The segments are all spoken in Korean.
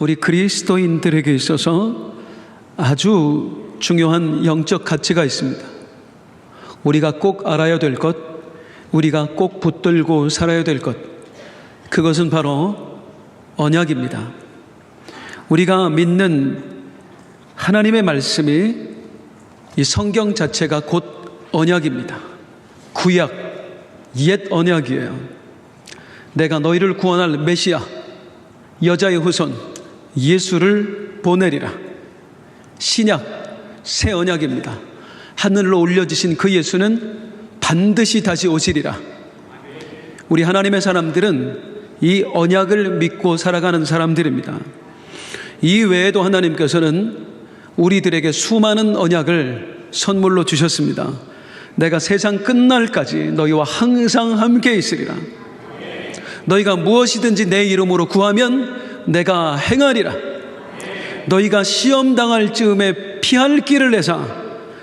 우리 그리스도인들에게 있어서 아주 중요한 영적 가치가 있습니다. 우리가 꼭 알아야 될 것, 우리가 꼭 붙들고 살아야 될 것, 그것은 바로 언약입니다. 우리가 믿는 하나님의 말씀이, 이 성경 자체가 곧 언약입니다. 구약, 옛 언약이에요. 내가 너희를 구원할 메시아, 여자의 후손 예수를 보내리라. 신약, 새 언약입니다. 하늘로 올려지신 그 예수는 반드시 다시 오시리라. 우리 하나님의 사람들은 이 언약을 믿고 살아가는 사람들입니다. 이 외에도 하나님께서는 우리들에게 수많은 언약을 선물로 주셨습니다. 내가 세상 끝날까지 너희와 항상 함께 있으리라. 너희가 무엇이든지 내 이름으로 구하면 내가 행하리라. 너희가 시험 당할 즈음에 피할 길을 내사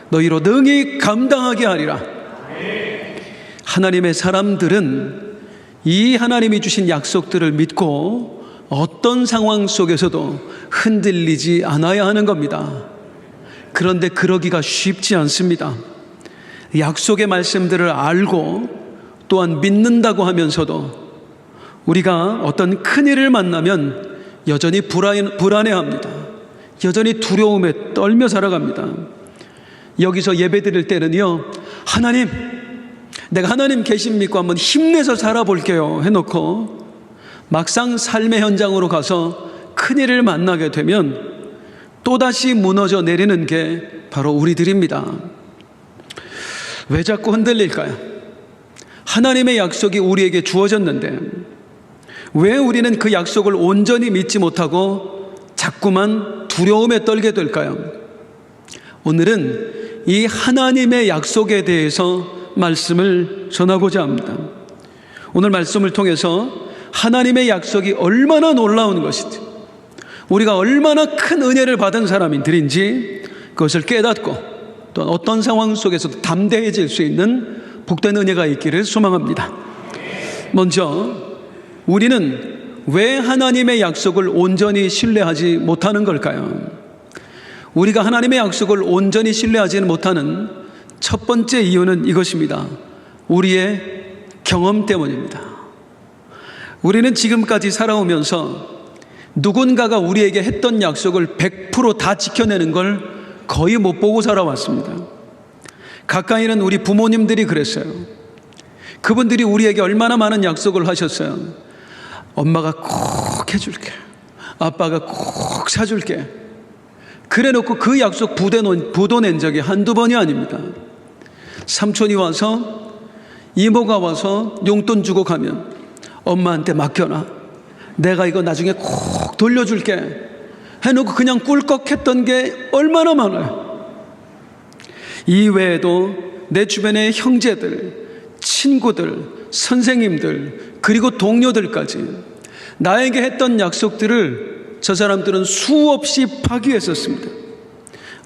너희로 능히 감당하게 하리라. 하나님의 사람들은 이 하나님이 주신 약속들을 믿고 어떤 상황 속에서도 흔들리지 않아야 하는 겁니다. 그런데 그러기가 쉽지 않습니다. 약속의 말씀들을 알고 또한 믿는다고 하면서도 우리가 어떤 큰일을 만나면 여전히 불안해합니다. 여전히 두려움에 떨며 살아갑니다. 여기서 예배 드릴 때는요, 하나님, 내가 하나님 계신 믿고 한번 힘내서 살아볼게요 해놓고 막상 삶의 현장으로 가서 큰일을 만나게 되면 또다시 무너져 내리는 게 바로 우리들입니다. 왜 자꾸 흔들릴까요? 하나님의 약속이 우리에게 주어졌는데 왜 우리는 그 약속을 온전히 믿지 못하고 자꾸만 두려움에 떨게 될까요? 오늘은 이 하나님의 약속에 대해서 말씀을 전하고자 합니다. 오늘 말씀을 통해서 하나님의 약속이 얼마나 놀라운 것인지, 우리가 얼마나 큰 은혜를 받은 사람들인지 그것을 깨닫고 또 어떤 상황 속에서도 담대해질 수 있는 복된 은혜가 있기를 소망합니다. 먼저 우리는 왜 하나님의 약속을 온전히 신뢰하지 못하는 걸까요? 우리가 하나님의 약속을 온전히 신뢰하지는 못하는 첫 번째 이유는 이것입니다. 우리의 경험 때문입니다. 우리는 지금까지 살아오면서 누군가가 우리에게 했던 약속을 100% 다 지켜내는 걸 거의 못 보고 살아왔습니다. 가까이는 우리 부모님들이 그랬어요. 그분들이 우리에게 얼마나 많은 약속을 하셨어요. 엄마가 꼭 해줄게, 아빠가 꼭 사줄게, 그래 놓고 그 약속 부도낸 적이 한두 번이 아닙니다. 삼촌이 와서, 이모가 와서 용돈 주고 가면 엄마한테 맡겨놔, 내가 이거 나중에 꼭 돌려줄게 해놓고 그냥 꿀꺽했던 게 얼마나 많아요. 이 외에도 내 주변의 형제들, 친구들, 선생님들, 그리고 동료들까지 나에게 했던 약속들을 저 사람들은 수없이 파기했었습니다.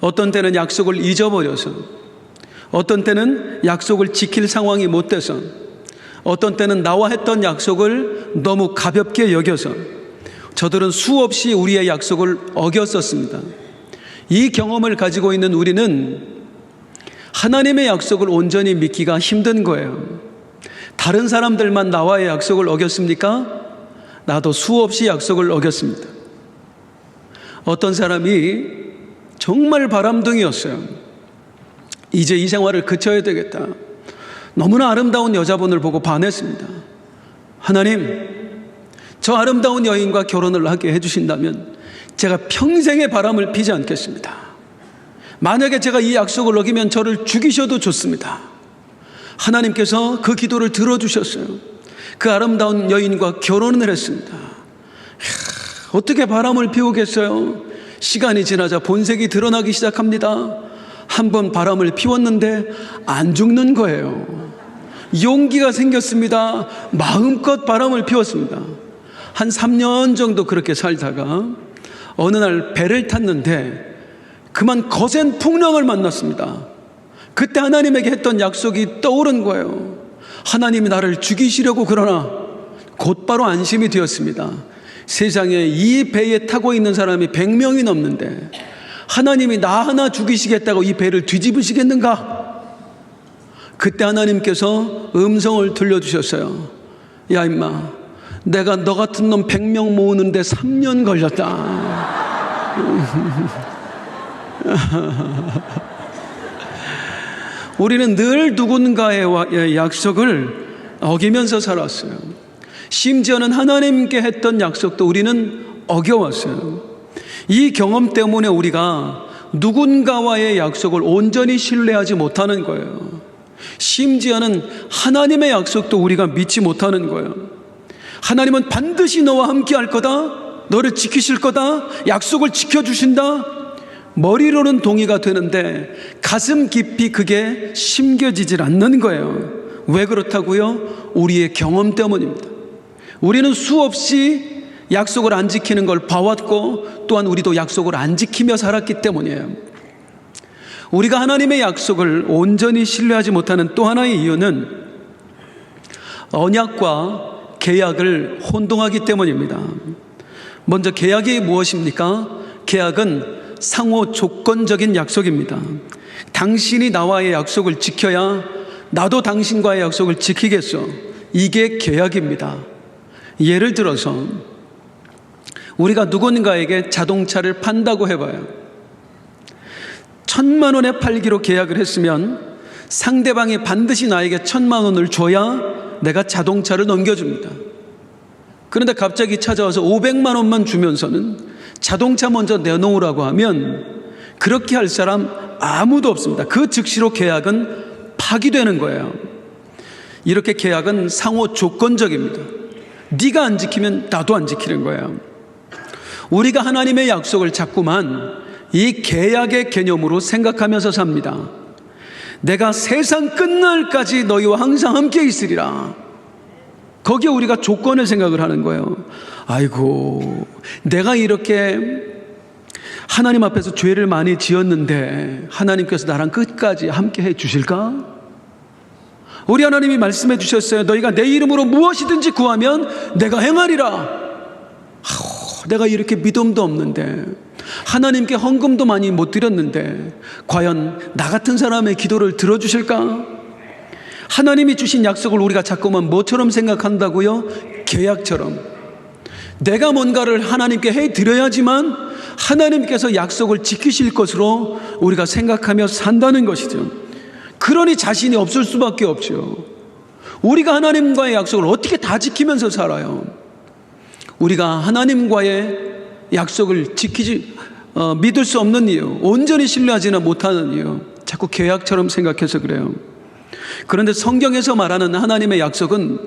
어떤 때는 약속을 잊어버려서, 어떤 때는 약속을 지킬 상황이 못 돼서, 어떤 때는 나와 했던 약속을 너무 가볍게 여겨서 저들은 수없이 우리의 약속을 어겼었습니다. 이 경험을 가지고 있는 우리는 하나님의 약속을 온전히 믿기가 힘든 거예요. 다른 사람들만 나와의 약속을 어겼습니까? 나도 수없이 약속을 어겼습니다. 어떤 사람이 정말 바람둥이였어요. 이제 이 생활을 그쳐야 되겠다. 너무나 아름다운 여자분을 보고 반했습니다. 하나님, 저 아름다운 여인과 결혼을 하게 해주신다면 제가 평생의 바람을 피지 않겠습니다. 만약에 제가 이 약속을 어기면 저를 죽이셔도 좋습니다. 하나님께서 그 기도를 들어주셨어요. 그 아름다운 여인과 결혼을 했습니다. 어떻게 바람을 피우겠어요? 시간이 지나자 본색이 드러나기 시작합니다. 한번 바람을 피웠는데 안 죽는 거예요. 용기가 생겼습니다. 마음껏 바람을 피웠습니다. 한 3년 정도 그렇게 살다가 어느 날 배를 탔는데 그만 거센 풍랑을 만났습니다. 그때 하나님에게 했던 약속이 떠오른 거예요. 하나님이 나를 죽이시려고 그러나 곧바로 안심이 되었습니다. 세상에 이 배에 타고 있는 사람이 100명이 넘는데 하나님이 나 하나 죽이시겠다고 이 배를 뒤집으시겠는가? 그때 하나님께서 음성을 들려주셨어요. 야 임마, 내가 너 같은 놈 100명 모으는데 3년 걸렸다. 우리는 늘 누군가의 약속을 어기면서 살았어요. 심지어는 하나님께 했던 약속도 우리는 어겨왔어요. 이 경험 때문에 우리가 누군가와의 약속을 온전히 신뢰하지 못하는 거예요. 심지어는 하나님의 약속도 우리가 믿지 못하는 거예요. 하나님은 반드시 너와 함께 할 거다, 너를 지키실 거다, 약속을 지켜주신다. 머리로는 동의가 되는데 가슴 깊이 그게 심겨지질 않는 거예요. 왜 그렇다고요? 우리의 경험 때문입니다. 우리는 수없이 약속을 안 지키는 걸 봐왔고 또한 우리도 약속을 안 지키며 살았기 때문이에요. 우리가 하나님의 약속을 온전히 신뢰하지 못하는 또 하나의 이유는 언약과 계약을 혼동하기 때문입니다. 먼저 계약이 무엇입니까? 계약은 상호 조건적인 약속입니다. 당신이 나와의 약속을 지켜야 나도 당신과의 약속을 지키겠어. 이게 계약입니다. 예를 들어서 우리가 누군가에게 자동차를 판다고 해봐요. 1,000만 원에 팔기로 계약을 했으면 상대방이 반드시 나에게 1,000만 원을 줘야 내가 자동차를 넘겨줍니다. 그런데 갑자기 찾아와서 500만 원만 주면서는 자동차 먼저 내놓으라고 하면 그렇게 할 사람 아무도 없습니다. 그 즉시로 계약은 파기되는 거예요. 이렇게 계약은 상호 조건적입니다. 네가 안 지키면 나도 안 지키는 거예요. 우리가 하나님의 약속을 자꾸만 이 계약의 개념으로 생각하면서 삽니다. 내가 세상 끝날까지 너희와 항상 함께 있으리라. 거기에 우리가 조건을 생각을 하는 거예요. 아이고, 내가 이렇게 하나님 앞에서 죄를 많이 지었는데 하나님께서 나랑 끝까지 함께 해 주실까? 우리 하나님이 말씀해 주셨어요. 너희가 내 이름으로 무엇이든지 구하면 내가 행하리라. 내가 이렇게 믿음도 없는데 하나님께 헌금도 많이 못 드렸는데 과연 나 같은 사람의 기도를 들어주실까? 하나님이 주신 약속을 우리가 자꾸만 뭐처럼 생각한다고요? 계약처럼. 내가 뭔가를 하나님께 해드려야지만 하나님께서 약속을 지키실 것으로 우리가 생각하며 산다는 것이죠. 그러니 자신이 없을 수밖에 없죠. 우리가 하나님과의 약속을 어떻게 다 지키면서 살아요? 우리가 하나님과의 약속을 믿을 수 없는 이유, 온전히 신뢰하지는 못하는 이유, 자꾸 계약처럼 생각해서 그래요. 그런데 성경에서 말하는 하나님의 약속은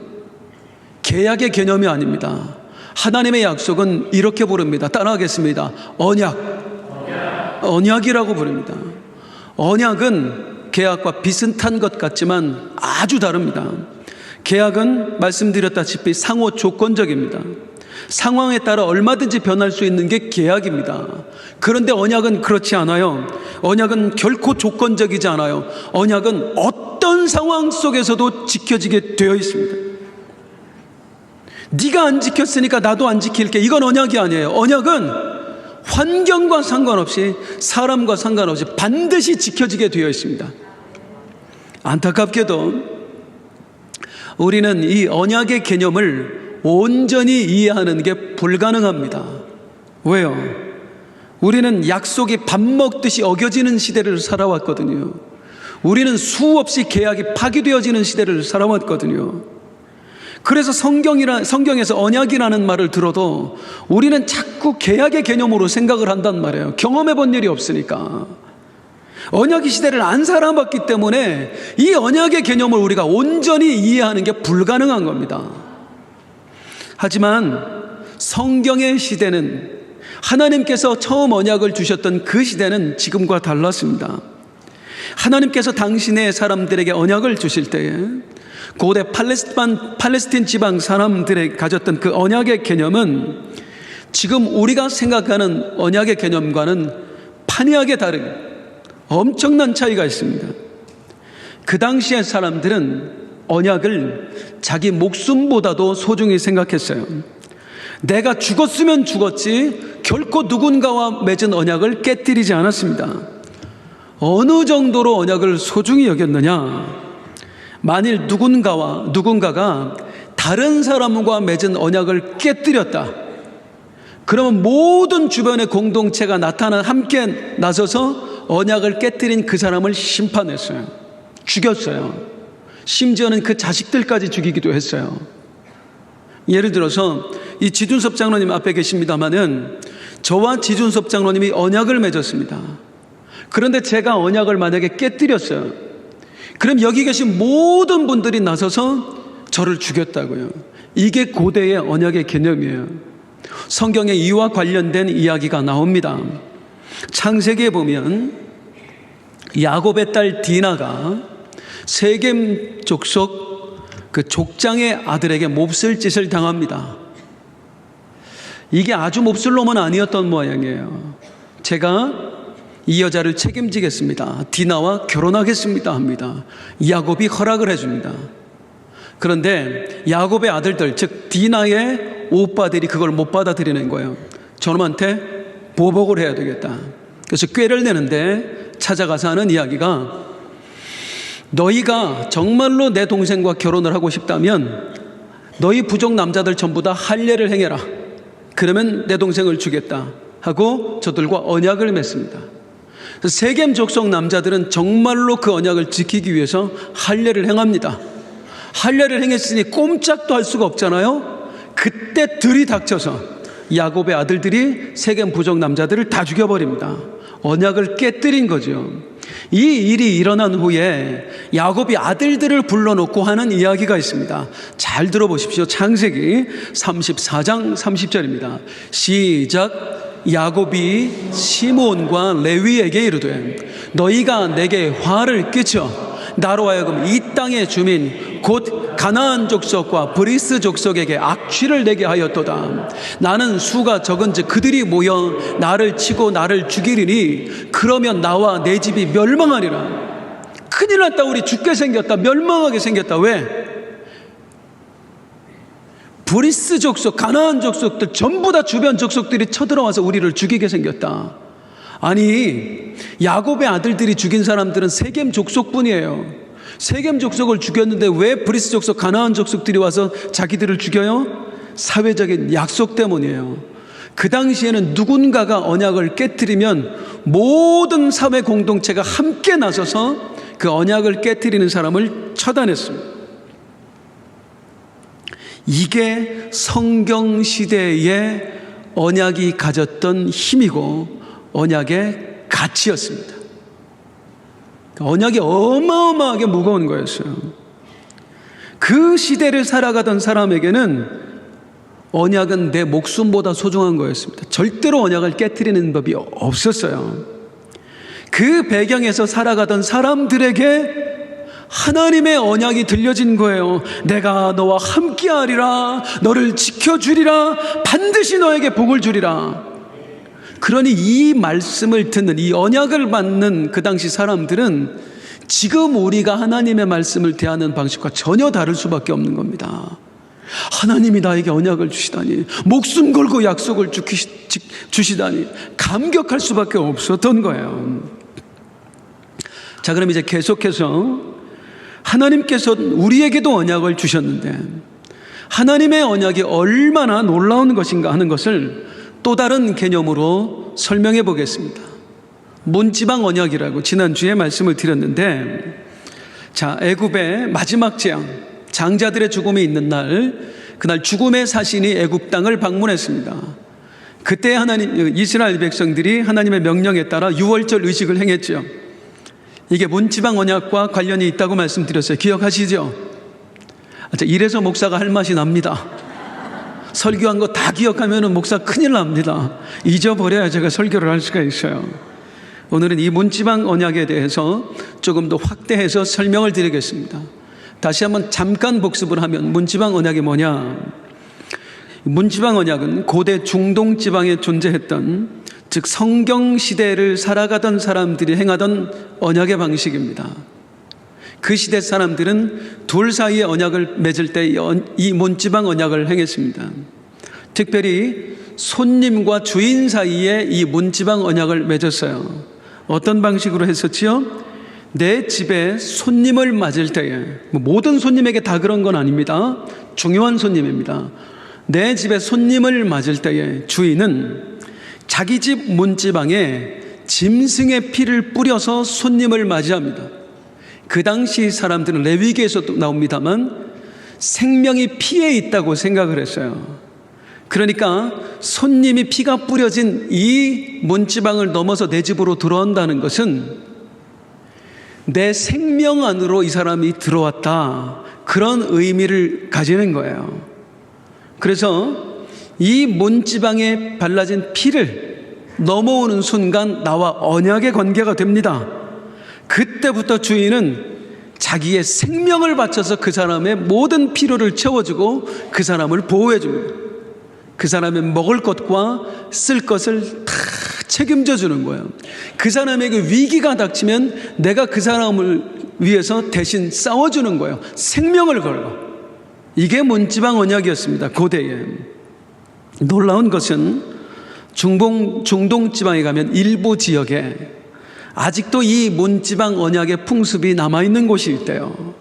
계약의 개념이 아닙니다. 하나님의 약속은 이렇게 부릅니다. 따라하겠습니다. 언약이라고 부릅니다. 언약은 계약과 비슷한 것 같지만 아주 다릅니다. 계약은 말씀드렸다시피 상호 조건적입니다. 상황에 따라 얼마든지 변할 수 있는 게 계약입니다. 그런데 언약은 그렇지 않아요. 언약은 결코 조건적이지 않아요. 언약은 어떤 상황 속에서도 지켜지게 되어 있습니다. 네가 안 지켰으니까 나도 안 지킬게. 이건 언약이 아니에요. 언약은 환경과 상관없이 사람과 상관없이 반드시 지켜지게 되어 있습니다. 안타깝게도 우리는 이 언약의 개념을 온전히 이해하는 게 불가능합니다. 왜요? 우리는 약속이 밥 먹듯이 어겨지는 시대를 살아왔거든요. 우리는 수없이 계약이 파기되어지는 시대를 살아왔거든요. 그래서 성경에서 언약이라는 말을 들어도 우리는 자꾸 계약의 개념으로 생각을 한단 말이에요. 경험해 본 일이 없으니까. 언약의 시대를 안 살아봤기 때문에 이 언약의 개념을 우리가 온전히 이해하는 게 불가능한 겁니다. 하지만 성경의 시대는, 하나님께서 처음 언약을 주셨던 그 시대는 지금과 달랐습니다. 하나님께서 당신의 사람들에게 언약을 주실 때에 고대 팔레스틴 지방 사람들이 가졌던 그 언약의 개념은 지금 우리가 생각하는 언약의 개념과는 판이하게 다른 엄청난 차이가 있습니다. 그 당시의 사람들은 언약을 자기 목숨보다도 소중히 생각했어요. 내가 죽었으면 죽었지 결코 누군가와 맺은 언약을 깨뜨리지 않았습니다. 어느 정도로 언약을 소중히 여겼느냐? 만일 누군가가 다른 사람과 맺은 언약을 깨뜨렸다. 그러면 모든 주변의 공동체가 함께 나서서 언약을 깨뜨린 그 사람을 심판했어요. 죽였어요. 심지어는 그 자식들까지 죽이기도 했어요. 예를 들어서 이 지준섭 장로님 앞에 계십니다마는 저와 지준섭 장로님이 언약을 맺었습니다. 그런데 제가 언약을 만약에 깨뜨렸어요. 그럼 여기 계신 모든 분들이 나서서 저를 죽였다고요. 이게 고대의 언약의 개념이에요. 성경에 이와 관련된 이야기가 나옵니다. 창세기에 보면 야곱의 딸 디나가 세겜 족속 그 족장의 아들에게 몹쓸 짓을 당합니다. 이게 아주 몹쓸 놈은 아니었던 모양이에요. 제가 이 여자를 책임지겠습니다. 디나와 결혼하겠습니다 합니다. 야곱이 허락을 해줍니다. 그런데 야곱의 아들들, 즉 디나의 오빠들이 그걸 못 받아들이는 거예요. 저놈한테 보복을 해야 되겠다. 그래서 꾀를 내는데 찾아가서 하는 이야기가, 너희가 정말로 내 동생과 결혼을 하고 싶다면 너희 부족 남자들 전부 다 할례를 행해라. 그러면 내 동생을 주겠다 하고 저들과 언약을 맺습니다. 세겜 족속 남자들은 정말로 그 언약을 지키기 위해서 할례를 행합니다. 할례를 행했으니 꼼짝도 할 수가 없잖아요. 그때 들이닥쳐서 야곱의 아들들이 세겜 부족 남자들을 다 죽여버립니다. 언약을 깨뜨린 거죠. 이 일이 일어난 후에 야곱이 아들들을 불러놓고 하는 이야기가 있습니다. 잘 들어보십시오. 창세기 34장 30절입니다. 시작. 야곱이 시므온과 레위에게 이르되 너희가 내게 화를 끼쳐 나로 하여금 이 땅의 주민 곧 가나안 족속과 브리스 족속에게 악취를 내게 하였도다. 나는 수가 적은즉 그들이 모여 나를 치고 나를 죽이리니 그러면 나와 내 집이 멸망하리라. 큰일 났다. 우리 죽게 생겼다. 멸망하게 생겼다. 왜? 브리스 족속, 가나안 족속들 전부 다 주변 족속들이 쳐들어와서 우리를 죽이게 생겼다. 아니, 야곱의 아들들이 죽인 사람들은 세겜 족속뿐이에요. 세겜 족속을 죽였는데 왜 브리스 족속, 가나안 족속들이 와서 자기들을 죽여요? 사회적인 약속 때문이에요. 그 당시에는 누군가가 언약을 깨뜨리면 모든 사회 공동체가 함께 나서서 그 언약을 깨뜨리는 사람을 처단했습니다. 이게 성경 시대의 언약이 가졌던 힘이고 언약의 가치였습니다. 언약이 어마어마하게 무거운 거였어요. 그 시대를 살아가던 사람에게는 언약은 내 목숨보다 소중한 거였습니다. 절대로 언약을 깨트리는 법이 없었어요. 그 배경에서 살아가던 사람들에게 하나님의 언약이 들려진 거예요. 내가 너와 함께하리라. 너를 지켜주리라. 반드시 너에게 복을 주리라. 그러니 이 말씀을 듣는, 이 언약을 받는 그 당시 사람들은 지금 우리가 하나님의 말씀을 대하는 방식과 전혀 다를 수밖에 없는 겁니다. 하나님이 나에게 언약을 주시다니, 목숨 걸고 약속을 주시다니 감격할 수밖에 없었던 거예요. 자, 그럼 이제 계속해서 하나님께서 우리에게도 언약을 주셨는데 하나님의 언약이 얼마나 놀라운 것인가 하는 것을 또 다른 개념으로 설명해 보겠습니다. 문지방 언약이라고 지난주에 말씀을 드렸는데, 자, 애굽의 마지막 재앙, 장자들의 죽음이 있는 날, 그날 죽음의 사신이 애굽 땅을 방문했습니다. 그때 이스라엘 백성들이 하나님의 명령에 따라 유월절 의식을 행했죠. 이게 문지방 언약과 관련이 있다고 말씀드렸어요. 기억하시죠? 이래서 목사가 할 맛이 납니다. 설교한 거 다 기억하면 목사 큰일 납니다. 잊어버려야 제가 설교를 할 수가 있어요. 오늘은 이 문지방 언약에 대해서 조금 더 확대해서 설명을 드리겠습니다. 다시 한번 잠깐 복습을 하면 문지방 언약이 뭐냐? 문지방 언약은 고대 중동 지방에 존재했던, 즉 성경 시대를 살아가던 사람들이 행하던 언약의 방식입니다. 그 시대 사람들은 둘 사이의 언약을 맺을 때 이 문지방 언약을 행했습니다. 특별히 손님과 주인 사이에 이 문지방 언약을 맺었어요. 어떤 방식으로 했었지요? 내 집에 손님을 맞을 때에, 모든 손님에게 다 그런 건 아닙니다. 중요한 손님입니다. 내 집에 손님을 맞을 때에 주인은 자기 집 문지방에 짐승의 피를 뿌려서 손님을 맞이합니다. 그 당시 사람들은 레위기에서도 나옵니다만 생명이 피에 있다고 생각을 했어요. 그러니까 손님이 피가 뿌려진 이 문지방을 넘어서 내 집으로 들어온다는 것은 내 생명 안으로 이 사람이 들어왔다, 그런 의미를 가지는 거예요. 그래서 이 문지방에 발라진 피를 넘어오는 순간 나와 언약의 관계가 됩니다. 그때부터 주인은 자기의 생명을 바쳐서 그 사람의 모든 필요를 채워주고 그 사람을 보호해 줍니다. 그 사람의 먹을 것과 쓸 것을 다 책임져 주는 거예요. 그 사람에게 위기가 닥치면 내가 그 사람을 위해서 대신 싸워주는 거예요. 생명을 걸고. 이게 문지방 언약이었습니다. 고대에. 놀라운 것은 중동 지방에 가면 일부 지역에 아직도 이 문지방 언약의 풍습이 남아있는 곳이 있대요.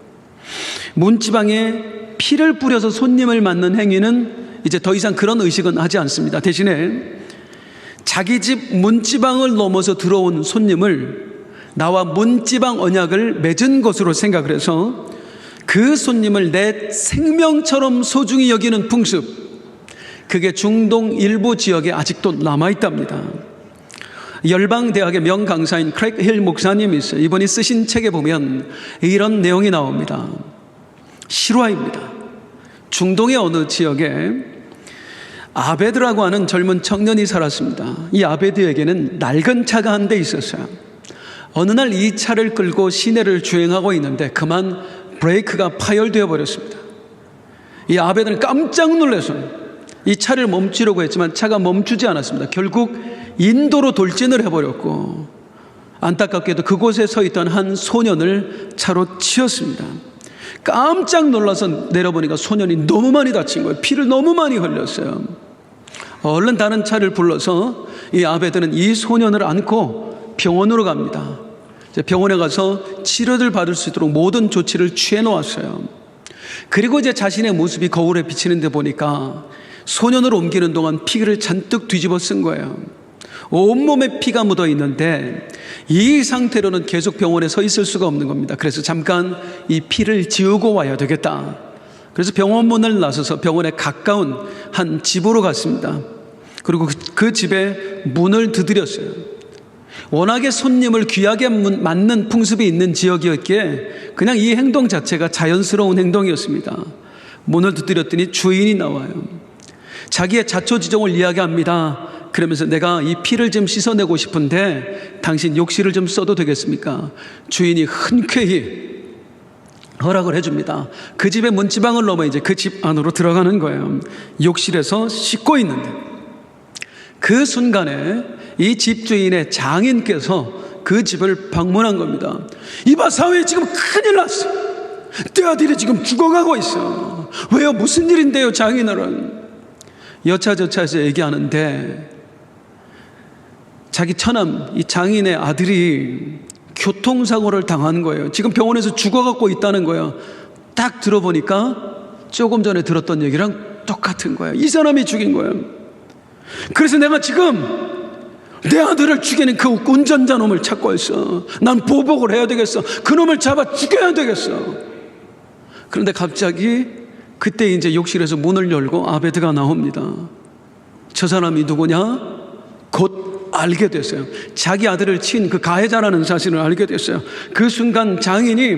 문지방에 피를 뿌려서 손님을 맞는 행위는 이제 더 이상 그런 의식은 하지 않습니다. 대신에 자기 집 문지방을 넘어서 들어온 손님을 나와 문지방 언약을 맺은 것으로 생각을 해서 그 손님을 내 생명처럼 소중히 여기는 풍습, 그게 중동 일부 지역에 아직도 남아있답니다. 열방대학의 명강사인 크랙 힐 목사님이 있어요. 이분이 쓰신 책에 보면 이런 내용이 나옵니다. 실화입니다. 중동의 어느 지역에 아베드라고 하는 젊은 청년이 살았습니다. 이 아베드에게는 낡은 차가 한 대 있었어요. 어느 날 이 차를 끌고 시내를 주행하고 있는데 그만 브레이크가 파열되어 버렸습니다. 이 아베드는 깜짝 놀라서 이 차를 멈추려고 했지만 차가 멈추지 않았습니다. 결국 인도로 돌진을 해버렸고 안타깝게도 그곳에 서 있던 한 소년을 차로 치었습니다. 깜짝 놀라서 내려보니까 소년이 너무 많이 다친 거예요. 피를 너무 많이 흘렸어요. 얼른 다른 차를 불러서 이 아베드는 이 소년을 안고 병원으로 갑니다. 병원에 가서 치료를 받을 수 있도록 모든 조치를 취해 놓았어요. 그리고 이제 자신의 모습이 거울에 비치는데 보니까 소년을 옮기는 동안 피를 잔뜩 뒤집어 쓴 거예요. 온몸에 피가 묻어 있는데 이 상태로는 계속 병원에 서 있을 수가 없는 겁니다. 그래서 잠깐 이 피를 지우고 와야 되겠다. 그래서 병원 문을 나서서 병원에 가까운 한 집으로 갔습니다. 그리고 그 집에 문을 두드렸어요. 워낙에 손님을 귀하게 맞는 풍습이 있는 지역이었기에 그냥 이 행동 자체가 자연스러운 행동이었습니다. 문을 두드렸더니 주인이 나와요. 자기의 자초지종을 이야기합니다. 그러면서 내가 이 피를 좀 씻어내고 싶은데 당신 욕실을 좀 써도 되겠습니까? 주인이 흔쾌히 허락을 해줍니다. 그 집의 문지방을 넘어 이제 그 집 안으로 들어가는 거예요. 욕실에서 씻고 있는데 그 순간에 이 집주인의 장인께서 그 집을 방문한 겁니다. 이봐 사회 지금 큰일 났어. 내 아들이 지금 죽어가고 있어. 왜요? 무슨 일인데요? 장인어른. 여차저차해서 얘기하는데 자기 처남 이 장인의 아들이 교통사고를 당한 거예요. 지금 병원에서 죽어갖고 있다는 거예요. 딱 들어보니까 조금 전에 들었던 얘기랑 똑같은 거예요. 이 사람이 죽인 거예요. 그래서 내가 지금 내 아들을 죽이는 그 운전자 놈을 찾고 있어. 난 보복을 해야 되겠어. 그 놈을 잡아 죽여야 되겠어. 그런데 갑자기 그때 이제 욕실에서 문을 열고 아베드가 나옵니다. 저 사람이 누구냐? 곧 알게 됐어요. 자기 아들을 친 그 가해자라는 사실을 알게 됐어요. 그 순간 장인이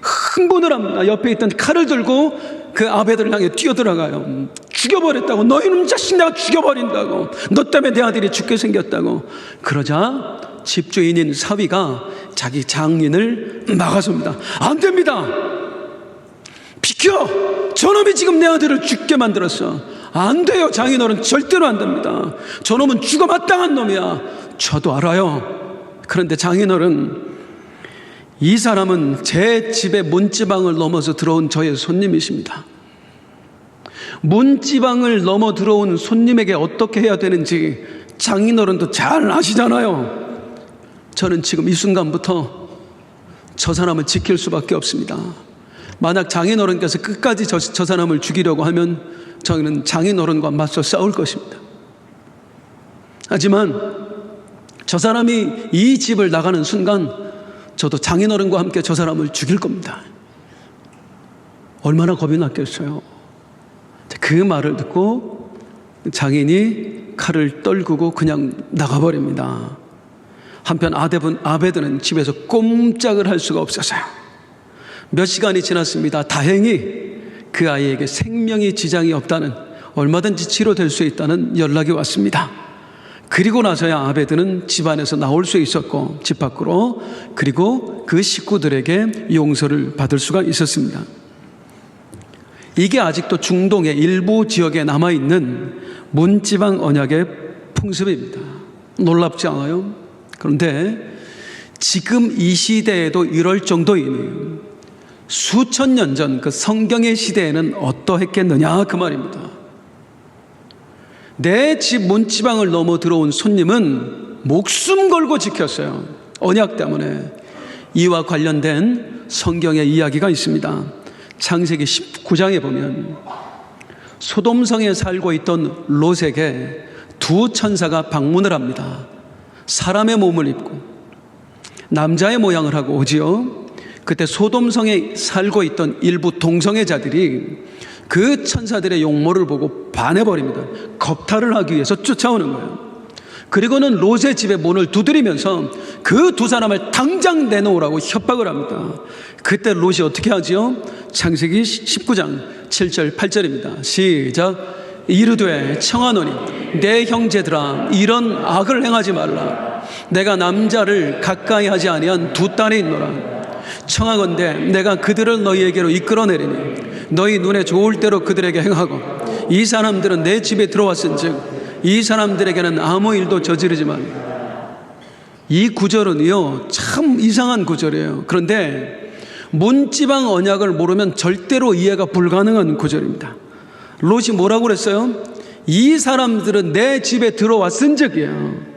흥분을 합니다. 옆에 있던 칼을 들고 그 아베드를 향해 뛰어들어가요. 죽여버렸다고. 너 이놈 자식 내가 죽여버린다고. 너 때문에 내 아들이 죽게 생겼다고. 그러자 집주인인 사위가 자기 장인을 막아섭니다. 안 됩니다. 비켜! 저놈이 지금 내 아들을 죽게 만들었어. 안 돼요. 장인어른 절대로 안 됩니다. 저놈은 죽어 마땅한 놈이야. 저도 알아요. 그런데 장인어른, 이 사람은 제 집의 문지방을 넘어서 들어온 저의 손님이십니다. 문지방을 넘어 들어온 손님에게 어떻게 해야 되는지 장인어른도 잘 아시잖아요. 저는 지금 이 순간부터 저 사람을 지킬 수밖에 없습니다. 만약 장인어른께서 끝까지 저 사람을 죽이려고 하면 저는 장인어른과 맞서 싸울 것입니다. 하지만 저 사람이 이 집을 나가는 순간 저도 장인어른과 함께 저 사람을 죽일 겁니다. 얼마나 겁이 났겠어요. 그 말을 듣고 장인이 칼을 떨구고 그냥 나가버립니다. 한편 아베드는 집에서 꼼짝을 할 수가 없었어요. 몇 시간이 지났습니다. 다행히 그 아이에게 생명이 지장이 없다는, 얼마든지 치료될 수 있다는 연락이 왔습니다. 그리고 나서야 아베드는 집 안에서 나올 수 있었고, 집 밖으로, 그리고 그 식구들에게 용서를 받을 수가 있었습니다. 이게 아직도 중동의 일부 지역에 남아있는 문지방 언약의 풍습입니다. 놀랍지 않아요? 그런데 지금 이 시대에도 이럴 정도이니 수천 년 전 그 성경의 시대에는 어떠했겠느냐 그 말입니다. 내 집 문지방을 넘어 들어온 손님은 목숨 걸고 지켰어요. 언약 때문에. 이와 관련된 성경의 이야기가 있습니다. 창세기 19장에 보면 소돔성에 살고 있던 롯에게 두 천사가 방문을 합니다. 사람의 몸을 입고 남자의 모양을 하고 오지요. 그때 소돔성에 살고 있던 일부 동성애자들이 그 천사들의 용모를 보고 반해버립니다. 겁탈을 하기 위해서 쫓아오는 거예요. 그리고는 롯의 집에 문을 두드리면서 그 두 사람을 당장 내놓으라고 협박을 합니다. 그때 롯이 어떻게 하지요? 창세기 19장 7절 8절입니다. 시작. 이르되 청하노니 내 형제들아 이런 악을 행하지 말라. 내가 남자를 가까이 하지 아니한 두 딸이 있노라. 청하건대 내가 그들을 너희에게로 이끌어내리니 너희 눈에 좋을 대로 그들에게 행하고 이 사람들은 내 집에 들어왔은즉 이 사람들에게는 아무 일도 저지르지 말라. 이 구절은요 참 이상한 구절이에요. 그런데 문지방 언약을 모르면 절대로 이해가 불가능한 구절입니다. 롯이 뭐라고 그랬어요? 이 사람들은 내 집에 들어왔은즉이에요.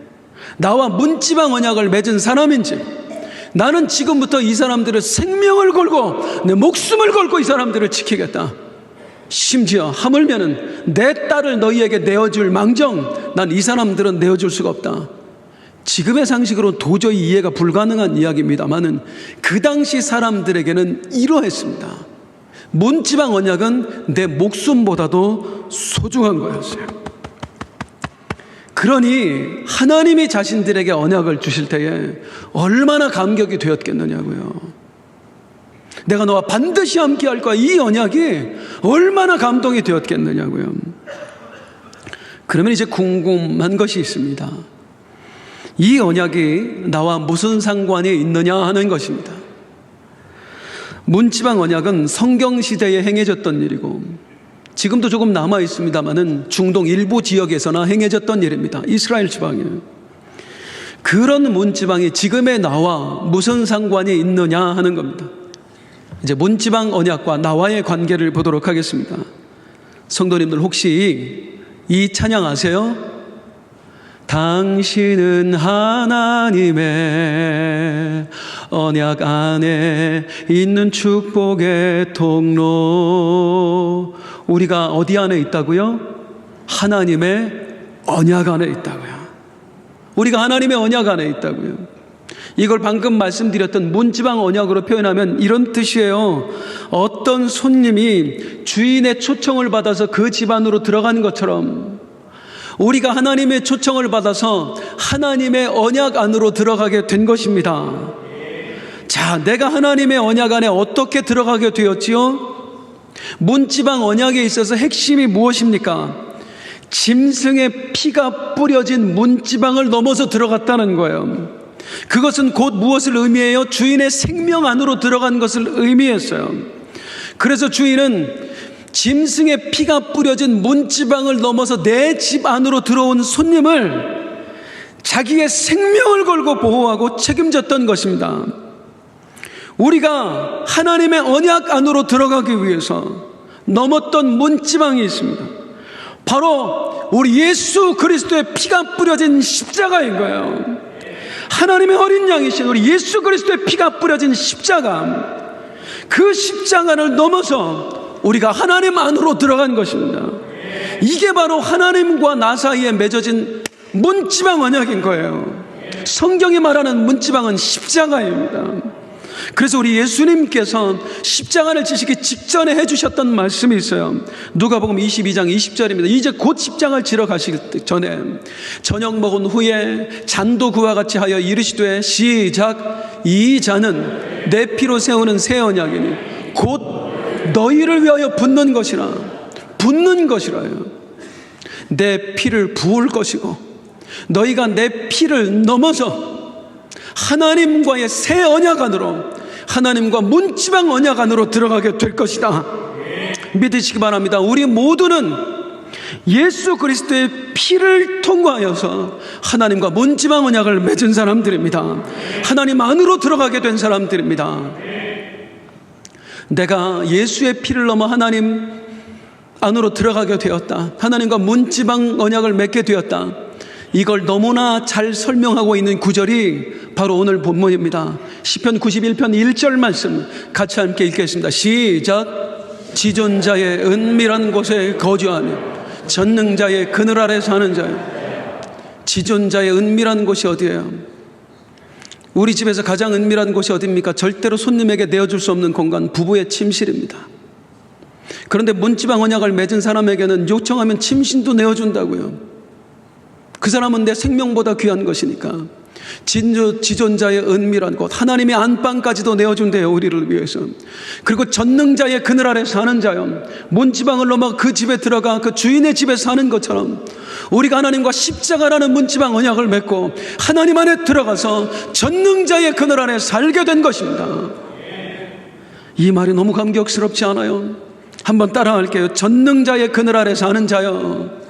나와 문지방 언약을 맺은 사람인지 나는 지금부터 이 사람들을 생명을 걸고 내 목숨을 걸고 이 사람들을 지키겠다. 심지어 하물면은 내 딸을 너희에게 내어줄 망정 난 이 사람들은 내어줄 수가 없다. 지금의 상식으로 도저히 이해가 불가능한 이야기입니다만은 그 당시 사람들에게는 이러했습니다. 문지방 언약은 내 목숨보다도 소중한 거였어요. 그러니 하나님이 자신들에게 언약을 주실 때에 얼마나 감격이 되었겠느냐고요. 내가 너와 반드시 함께 할 거야. 이 언약이 얼마나 감동이 되었겠느냐고요. 그러면 이제 궁금한 것이 있습니다. 이 언약이 나와 무슨 상관이 있느냐 하는 것입니다. 문지방 언약은 성경시대에 행해졌던 일이고 지금도 조금 남아 있습니다만은 중동 일부 지역에서나 행해졌던 일입니다. 이스라엘 지방에. 그런 문지방이 지금의 나와 무슨 상관이 있느냐 하는 겁니다. 이제 문지방 언약과 나와의 관계를 보도록 하겠습니다. 성도님들 혹시 이 찬양 아세요? 당신은 하나님의 언약 안에 있는 축복의 통로. 우리가 어디 안에 있다고요? 하나님의 언약 안에 있다고요. 우리가 하나님의 언약 안에 있다고요. 이걸 방금 말씀드렸던 문지방 언약으로 표현하면 이런 뜻이에요. 어떤 손님이 주인의 초청을 받아서 그 집 안으로 들어가는 것처럼 우리가 하나님의 초청을 받아서 하나님의 언약 안으로 들어가게 된 것입니다. 자, 내가 하나님의 언약 안에 어떻게 들어가게 되었지요? 문지방 언약에 있어서 핵심이 무엇입니까? 짐승의 피가 뿌려진 문지방을 넘어서 들어갔다는 거예요. 그것은 곧 무엇을 의미해요? 주인의 생명 안으로 들어간 것을 의미했어요. 그래서 주인은 짐승의 피가 뿌려진 문지방을 넘어서 내 집 안으로 들어온 손님을 자기의 생명을 걸고 보호하고 책임졌던 것입니다. 우리가 하나님의 언약 안으로 들어가기 위해서 넘었던 문지방이 있습니다. 바로 우리 예수 그리스도의 피가 뿌려진 십자가인 거예요. 하나님의 어린 양이신 우리 예수 그리스도의 피가 뿌려진 십자가, 그 십자가를 넘어서 우리가 하나님 안으로 들어간 것입니다. 이게 바로 하나님과 나 사이에 맺어진 문지방 언약인 거예요. 성경이 말하는 문지방은 십자가입니다. 그래서 우리 예수님께서 십자가를 지시기 직전에 해주셨던 말씀이 있어요. 누가복음 22장 20절입니다. 이제 곧 십자가를 지러 가시기 전에 저녁 먹은 후에 잔도 그와 같이 하여 이르시되 시작, 이 잔은 내 피로 세우는 새 언약이니 곧 너희를 위하여 붓는 것이라. 붓는 것이라요. 내 피를 부을 것이고 너희가 내 피를 넘어서 하나님과의 새 언약 안으로, 하나님과 문지방 언약 안으로 들어가게 될 것이다. 믿으시기 바랍니다. 우리 모두는 예수 그리스도의 피를 통과하여서 하나님과 문지방 언약을 맺은 사람들입니다. 하나님 안으로 들어가게 된 사람들입니다. 내가 예수의 피를 넘어 하나님 안으로 들어가게 되었다. 하나님과 문지방 언약을 맺게 되었다. 이걸 너무나 잘 설명하고 있는 구절이 바로 오늘 본문입니다. 시편 91편 1절 말씀 같이 함께 읽겠습니다. 시작. 지존자의 은밀한 곳에 거주하며 전능자의 그늘 아래 사는 자요. 지존자의 은밀한 곳이 어디예요? 우리 집에서 가장 은밀한 곳이 어디입니까? 절대로 손님에게 내어줄 수 없는 공간, 부부의 침실입니다. 그런데 문지방 언약을 맺은 사람에게는 요청하면 침신도 내어준다고요. 그 사람은 내 생명보다 귀한 것이니까. 지존자의 은밀한 곳, 하나님의 안방까지도 내어준대요, 우리를 위해서. 그리고 전능자의 그늘 아래 사는 자요. 문지방을 넘어 그 집에 들어가 그 주인의 집에 사는 것처럼 우리가 하나님과 십자가라는 문지방 언약을 맺고 하나님 안에 들어가서 전능자의 그늘 아래 살게 된 것입니다. 이 말이 너무 감격스럽지 않아요? 한번 따라할게요. 전능자의 그늘 아래 사는 자요.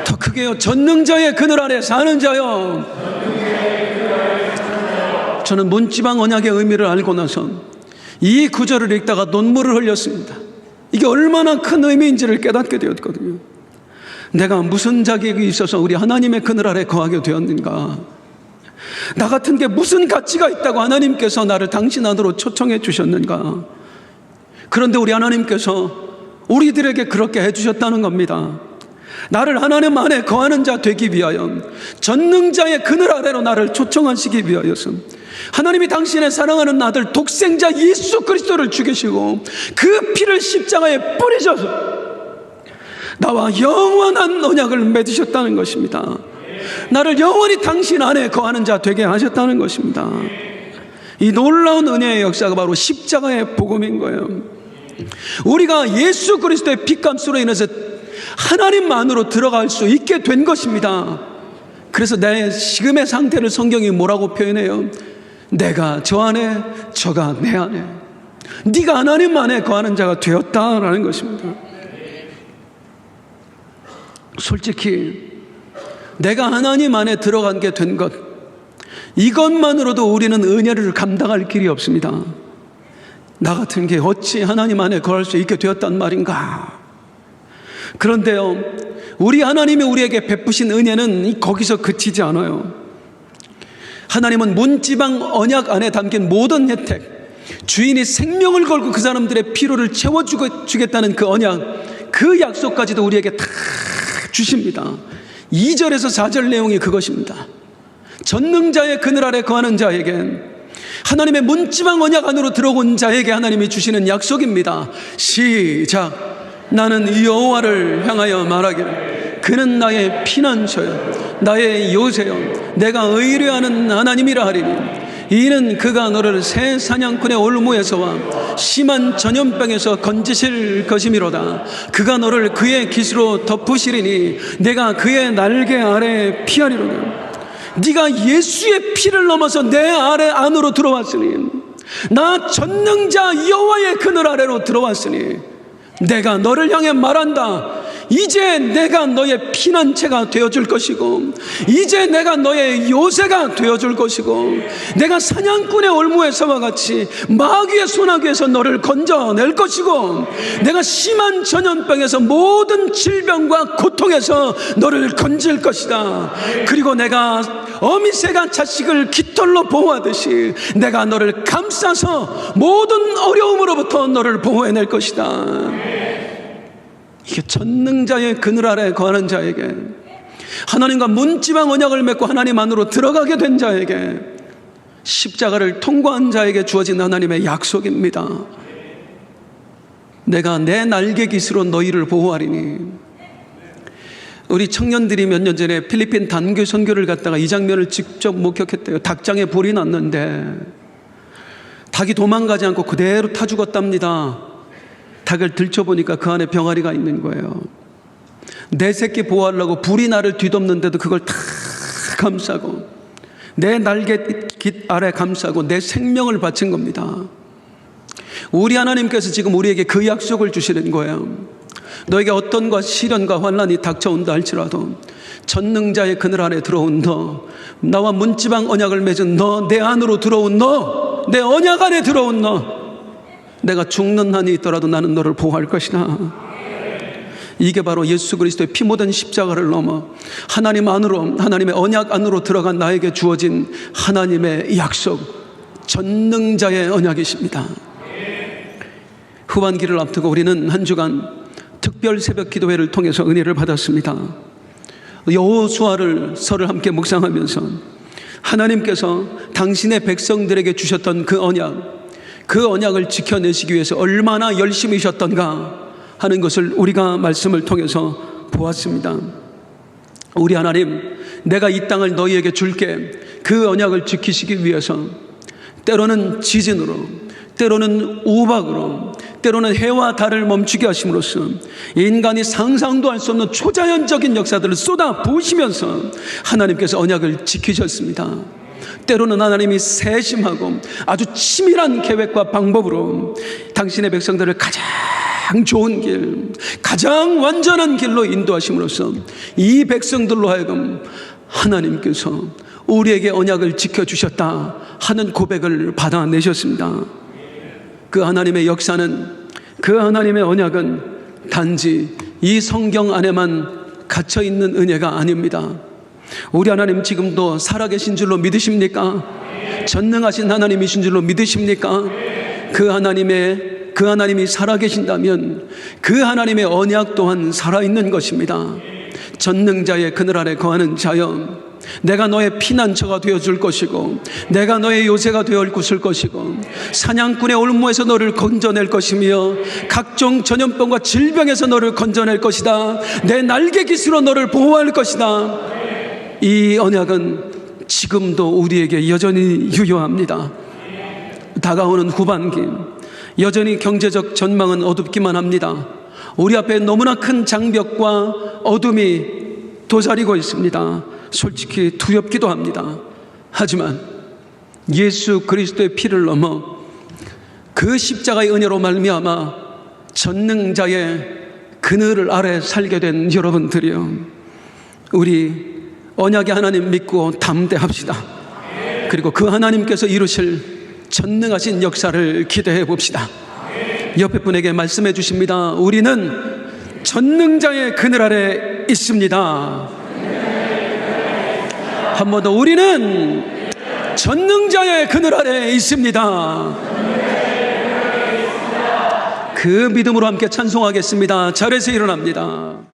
더 크게요. 전능자의 그늘 아래 사는 자요. 저는 문지방 언약의 의미를 알고 나서 이 구절을 읽다가 눈물을 흘렸습니다. 이게 얼마나 큰 의미인지를 깨닫게 되었거든요. 내가 무슨 자격이 있어서 우리 하나님의 그늘 아래 거하게 되었는가? 나 같은 게 무슨 가치가 있다고 하나님께서 나를 당신 안으로 초청해 주셨는가? 그런데 우리 하나님께서 우리들에게 그렇게 해주셨다는 겁니다. 나를 하나님 안에 거하는 자 되기 위하여, 전능자의 그늘 아래로 나를 초청하시기 위하여서 하나님이 당신의 사랑하는 아들 독생자 예수 그리스도를 죽이시고 그 피를 십자가에 뿌리셔서 나와 영원한 언약을 맺으셨다는 것입니다. 나를 영원히 당신 안에 거하는 자 되게 하셨다는 것입니다. 이 놀라운 은혜의 역사가 바로 십자가의 복음인 거예요. 우리가 예수 그리스도의 피값으로 인해서 하나님만으로 들어갈 수 있게 된 것입니다. 그래서 내 지금의 상태를 성경이 뭐라고 표현해요? 내가 저 안에, 저가 내 안에, 네가 하나님 안에 거하는 자가 되었다라는 것입니다. 솔직히 내가 하나님 안에 들어간 게 된 것, 이것만으로도 우리는 은혜를 감당할 길이 없습니다. 나 같은 게 어찌 하나님 안에 거할 수 있게 되었단 말인가? 그런데요, 우리 하나님이 우리에게 베푸신 은혜는 거기서 그치지 않아요. 하나님은 문지방 언약 안에 담긴 모든 혜택, 주인이 생명을 걸고 그 사람들의 필요를 채워주겠다는 그 언약, 그 약속까지도 우리에게 다 주십니다. 2절에서 4절 내용이 그것입니다. 전능자의 그늘 아래 거하는 자에겐, 하나님의 문지방 언약 안으로 들어온 자에게 하나님이 주시는 약속입니다. 시작. 나는 여호와를 향하여 말하기를 그는 나의 피난처요 나의 요새요 내가 의뢰하는 하나님이라 하리니 이는 그가 너를 새 사냥꾼의 올무에서와 심한 전염병에서 건지실 것이미로다. 그가 너를 그의 깃으로 덮으시리니 내가 그의 날개 아래 피하리로다. 네가 예수의 피를 넘어서 내 아래 안으로 들어왔으니, 나 전능자 여호와의 그늘 아래로 들어왔으니 내가 너를 향해 말한다. 이제 내가 너의 피난처가 되어줄 것이고, 이제 내가 너의 요새가 되어줄 것이고, 내가 사냥꾼의 올무에서와 같이 마귀의 소나기에서 너를 건져낼 것이고, 내가 심한 전염병에서 모든 질병과 고통에서 너를 건질 것이다. 그리고 내가 어미새가 자식을 깃털로 보호하듯이 내가 너를 감싸서 모든 어려움으로부터 너를 보호해낼 것이다. 이게 전능자의 그늘 아래 거하는 자에게, 하나님과 문지방 언약을 맺고 하나님 안으로 들어가게 된 자에게, 십자가를 통과한 자에게 주어진 하나님의 약속입니다. 내가 내 날개 깃으로 너희를 보호하리니. 우리 청년들이 몇 년 전에 필리핀 단교 선교를 갔다가 이 장면을 직접 목격했대요. 닭장에 불이 났는데 닭이 도망가지 않고 그대로 타 죽었답니다. 닭을 들춰보니까 그 안에 병아리가 있는 거예요. 내 새끼 보호하려고 불이 나를 뒤덮는데도 그걸 다 감싸고 내 날개 깃 아래 감싸고 내 생명을 바친 겁니다. 우리 하나님께서 지금 우리에게 그 약속을 주시는 거예요. 너에게 어떤 시련과 환난이 닥쳐온다 할지라도 전능자의 그늘 안에 들어온 너, 나와 문지방 언약을 맺은 너, 내 안으로 들어온 너, 내 언약 안에 들어온 너, 내가 죽는 한이 있더라도 나는 너를 보호할 것이다. 이게 바로 예수 그리스도의 피 묻은 십자가를 넘어 하나님 안으로, 하나님의 언약 안으로 들어간 나에게 주어진 하나님의 약속, 전능자의 언약이십니다. 후반기를 앞두고 우리는 한 주간 특별 새벽 기도회를 통해서 은혜를 받았습니다. 여호수아를 설을 함께 묵상하면서 하나님께서 당신의 백성들에게 주셨던 그 언약을 지켜내시기 위해서 얼마나 열심히셨던가 하는 것을 우리가 말씀을 통해서 보았습니다. 우리 하나님, 내가 이 땅을 너희에게 줄게, 그 언약을 지키시기 위해서 때로는 지진으로, 때로는 우박으로, 때로는 해와 달을 멈추게 하심으로써 인간이 상상도 할 수 없는 초자연적인 역사들을 쏟아 부으시면서 하나님께서 언약을 지키셨습니다. 때로는 하나님이 세심하고 아주 치밀한 계획과 방법으로 당신의 백성들을 가장 좋은 길, 가장 완전한 길로 인도하심으로써 이 백성들로 하여금 하나님께서 우리에게 언약을 지켜주셨다 하는 고백을 받아내셨습니다. 그 하나님의 역사는, 그 하나님의 언약은 단지 이 성경 안에만 갇혀있는 은혜가 아닙니다. 우리 하나님 지금도 살아계신 줄로 믿으십니까? 전능하신 하나님이신 줄로 믿으십니까? 그 하나님이 살아계신다면 그 하나님의 언약 또한 살아있는 것입니다. 전능자의 그늘 아래 거하는 자여, 내가 너의 피난처가 되어줄 것이고 내가 너의 요새가 되어줄 것이고 사냥꾼의 올무에서 너를 건져낼 것이며 각종 전염병과 질병에서 너를 건져낼 것이다. 내 날개 깃으로 너를 보호할 것이다. 이 언약은 지금도 우리에게 여전히 유효합니다. 다가오는 후반기, 여전히 경제적 전망은 어둡기만 합니다. 우리 앞에 너무나 큰 장벽과 어둠이 도사리고 있습니다. 솔직히 두렵기도 합니다. 하지만 예수 그리스도의 피를 넘어 그 십자가의 은혜로 말미암아 전능자의 그늘 아래 살게 된 여러분들이요, 우리 언약의 하나님 믿고 담대합시다. 그리고 그 하나님께서 이루실 전능하신 역사를 기대해 봅시다. 옆에 분에게 말씀해 주십니다. 우리는 전능자의 그늘 아래 있습니다. 한 번 더, 우리는 전능자의 그늘 아래 있습니다. 그 믿음으로 함께 찬송하겠습니다. 자리에서 일어납니다.